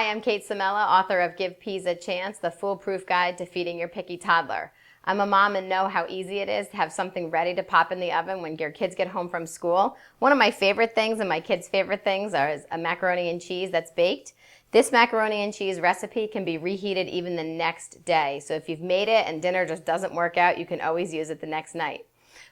Hi, I'm Kate Samela, author of Give Peas a Chance, the foolproof guide to feeding your picky toddler. I'm a mom and know how easy it is to have something ready to pop in the oven when your kids get home from school. One of my favorite things and my kids' favorite things is a macaroni and cheese that's baked. This macaroni and cheese recipe can be reheated even the next day. So if you've made it and dinner just doesn't work out, you can always use it the next night.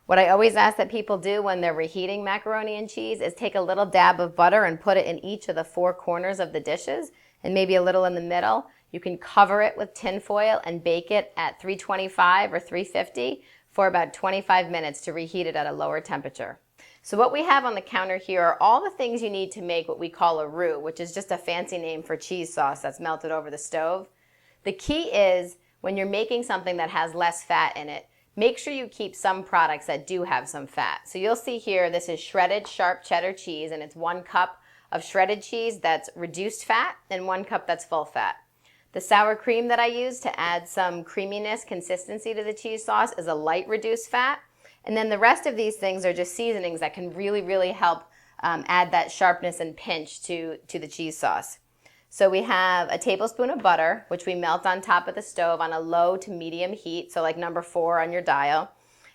What I always ask that people do when they're reheating macaroni and cheese is take a little dab of butter and put it in each of the four corners of the dishes and maybe a little in the middle. You can cover it with tin foil and bake it at 325 or 350 for about 25 minutes to reheat it at a lower temperature. So what we have on the counter here are all the things you need to make what we call a roux, which is just a fancy name for cheese sauce that's melted over the stove. The key is when you're making something that has less fat in it, make sure you keep some products that do have some fat. So you'll see here, this is shredded sharp cheddar cheese, and it's 1 cup of shredded cheese that's reduced fat and 1 cup that's full fat. The sour cream that I use to add some creaminess, consistency to the cheese sauce is a light reduced fat. And then the rest of these things are just seasonings that can really help add that sharpness and pinch to the cheese sauce. So we have a tablespoon of butter, which we melt on top of the stove on a low to medium heat, so like number 4 on your dial.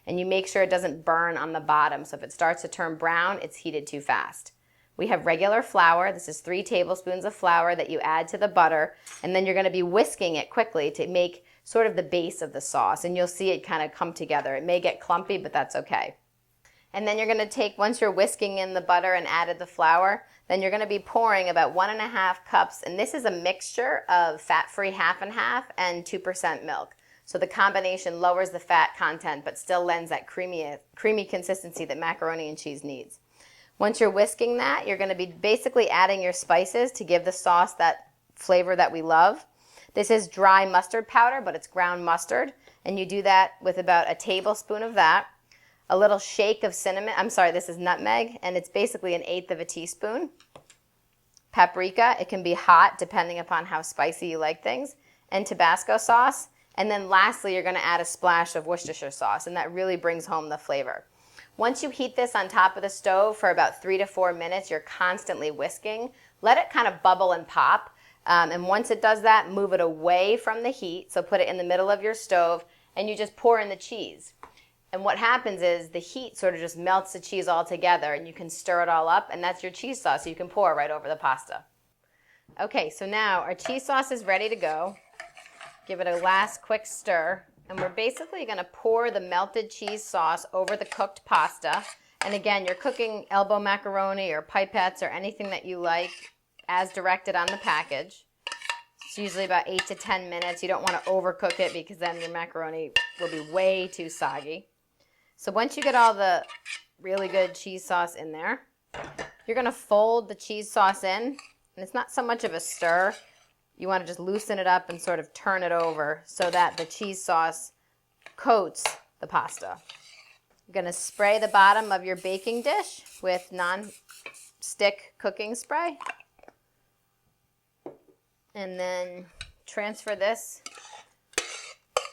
And you make sure it doesn't burn on the bottom. So if it starts to turn brown, it's heated too fast. We have regular flour. This is 3 tablespoons of flour that you add to the butter. And then you're going to be whisking it quickly to make sort of the base of the sauce. And you'll see it kind of come together. It may get clumpy, but that's okay. And then you're going to take, once you're whisking in the butter and added the flour, then you're going to be pouring about 1.5 cups, and this is a mixture of fat-free half and half and 2% milk. So the combination lowers the fat content but still lends that creamy consistency that macaroni and cheese needs. Once you're whisking that, you're going to be basically adding your spices to give the sauce that flavor that we love. This is dry mustard powder, but it's ground mustard, and you do that with about a tablespoon of that. A little shake of cinnamon, this is nutmeg, and it's basically 1/8 teaspoon. Paprika, it can be hot depending upon how spicy you like things, and Tabasco sauce. And then lastly, you're gonna add a splash of Worcestershire sauce, and that really brings home the flavor. Once you heat this on top of the stove for about 3 to 4 minutes, you're constantly whisking. Let it kind of bubble and pop, and once it does that, move it away from the heat, so put it in the middle of your stove, and you just pour in the cheese. And what happens is the heat sort of just melts the cheese all together, and you can stir it all up, and that's your cheese sauce you can pour right over the pasta. Okay, so now our cheese sauce is ready to go. Give it a last quick stir, and we're basically going to pour the melted cheese sauce over the cooked pasta. And again, you're cooking elbow macaroni or pipettes or anything that you like as directed on the package. It's usually about 8 to 10 minutes. You don't want to overcook it because then your macaroni will be way too soggy. So once you get all the really good cheese sauce in there, you're going to fold the cheese sauce in. And it's not so much of a stir. You want to just loosen it up and sort of turn it over so that the cheese sauce coats the pasta. You're going to spray the bottom of your baking dish with non-stick cooking spray. And then transfer this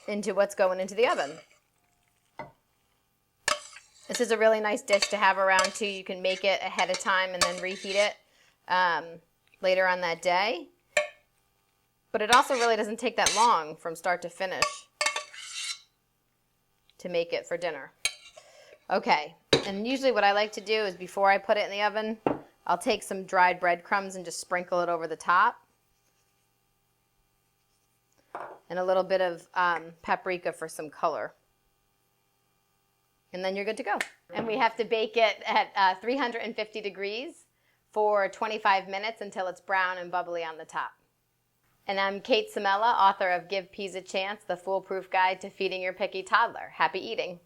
into what's going into the oven. This is a really nice dish to have around too. You can make it ahead of time and then reheat it later on that day. But it also really doesn't take that long from start to finish to make it for dinner. Okay, and usually what I like to do is before I put it in the oven, I'll take some dried breadcrumbs and just sprinkle it over the top. And a little bit of paprika for some color. And then you're good to go. And we have to bake it at 350 degrees for 25 minutes until it's brown and bubbly on the top. And I'm Kate Samela, author of Give Peas a Chance, the foolproof guide to feeding your picky toddler. Happy eating.